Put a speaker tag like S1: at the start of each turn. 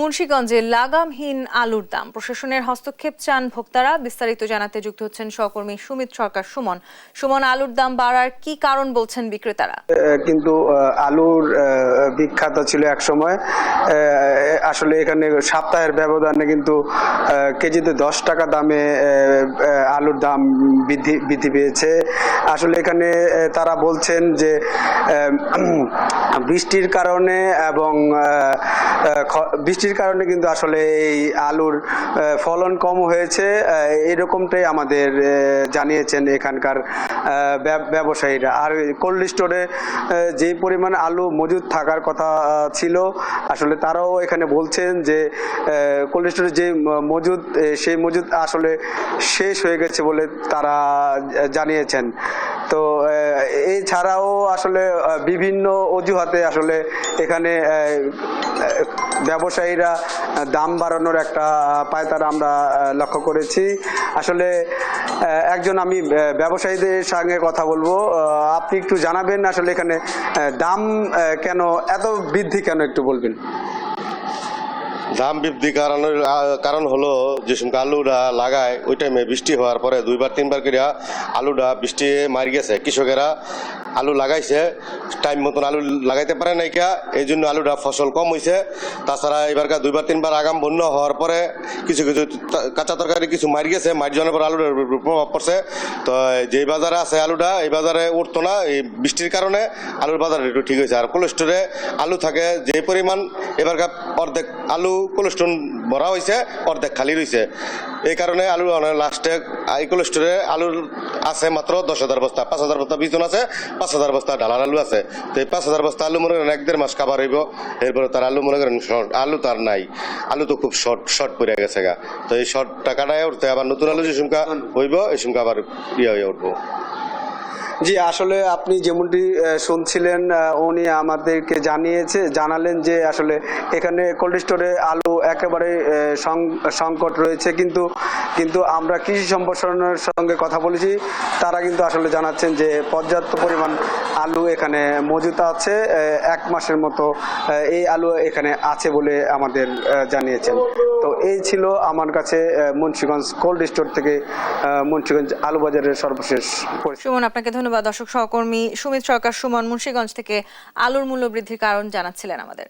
S1: মুন্সিগঞ্জে লাগামহীন আলুর দাম, প্রশাসনের হস্তক্ষেপ চান ভোক্তারা। বিস্তারিত জানাতে যুক্ত হচ্ছেন সহকর্মী সুমিত সরকার সুমন। সুমন, আলুর দাম বাড়ার কি কারণ বলছেন বিক্রেতারা?
S2: কিন্তু আলুর বিখ্যাত ছিল এক সময়। আসলে এখানে সপ্তাহের ব্যবধানে কিন্তু কেজিতে 10 টাকা দামে আলুর দাম বৃদ্ধি পেয়েছে। আসলে এখানে তারা বলছেন যে বৃষ্টির কারণে এবং বৃষ্টির কারণে কিন্তু আসলে এই আলুর ফলন কম হয়েছে, এরকমটাই আমাদের জানিয়েছেন এখানকার ব্যবসায়ীরা। আর কোল্ড স্টোরে যে পরিমাণ আলু মজুদ থাকার কথা ছিল, আসলে তারাও এখানে বলছেন যে কোল্ড স্টোরে যে সেই মজুদ আসলে শেষ হয়ে গেছে বলে তারা জানিয়েছেন। তো এছাড়াও আসলে বিভিন্ন অজুহাতে আসলে এখানে ব্যবসায়ীরা দাম বাড়ানোর একটা পায়তারা আমরা লক্ষ্য করেছি। আসলে আমি ব্যবসায়ীদের সঙ্গে কথা বলবো। আপনি একটু জানাবেন আসলে এখানে দাম কেন এত বৃদ্ধি কেন, একটু বলবেন?
S3: দাম বৃদ্ধি কারণ হলো যে সময় আলুটা লাগায় ওই টাইমে বৃষ্টি হওয়ার পরে 2-3 বার করে আলুটা বৃষ্টি মারি গেছে। কৃষকেরা আলু লাগাইছে, টাইম মতন আলু লাগাইতে পারে নাই কা, এই জন্য আলুটা ফসল কম হয়েছে। তাছাড়া এবারকার 2-3 বার আগাম বন্যা হওয়ার পরে কিছু কাঁচা তরকারি কিছু মারি গেছে, মারি যাওয়ার পর আলুটার প্রভাব পড়ছে। তো যেই বাজারে আছে আলুটা এই বাজারে উঠতো না, এই বৃষ্টির কারণে আলুর বাজার একটু ঠিক হয়েছে। আর কোল্ড স্টোরে আলু থাকে যে পরিমাণ, এবারকার অর্ধেক আলু কোল্ড স্টোর ভরা হয়েছে, অর্ধেক খালি রয়েছে। এই কারণে আলু লাস্টে এই কোল্ড স্টোরে আলুর আছে মাত্র 10,000 বস্তা, 5,000 বস্তা বিচন আছে, 5,000 বস্তা ডালার আলু আছে। তো এই 5,000 বস্তা আলু মনে করেন 1-1.5 মাস খাবার হইব। এরপরে তার আলু মনে করেন আলু তার নাই, আলু তো খুব শর্ট পড়ে গেছে গা। তো এই শর্ট টাকাটায় উঠতে আবার নতুন আলু যে সংখ্যা হইব, এই সংখ্যা আবার হয়ে উঠবো।
S2: জি, আসলে আপনি যেমনটি শুনছিলেন, উনি আমাদেরকে জানালেন যে আসলে এখানে কোল্ড স্টোরে আলু একেবারে সংকট রয়েছে। কিন্তু আমরা কৃষি সম্প্রসারণের সঙ্গে কথা বলেছি, তারা কিন্তু আসলে জানাচ্ছেন যে পর্যাপ্ত পরিমাণ আলু এখানে মজুত আছে। 1 মাসের মতো এই আলু এখানে আছে বলে আমাদের জানিয়েছেন। তো এই ছিল আমার কাছে মুন্সিগঞ্জ কোল্ড স্টোর থেকে মুন্সিগঞ্জ আলু বাজারের সর্বশেষ।
S1: সুমন, আপনাকে ধন্যবাদ। দর্শক, সহকর্মী সুমিত সরকার সুমন মুন্সিগঞ্জ থেকে আলুর মূল্য বৃদ্ধির কারণ জানাচ্ছিলেন আমাদের।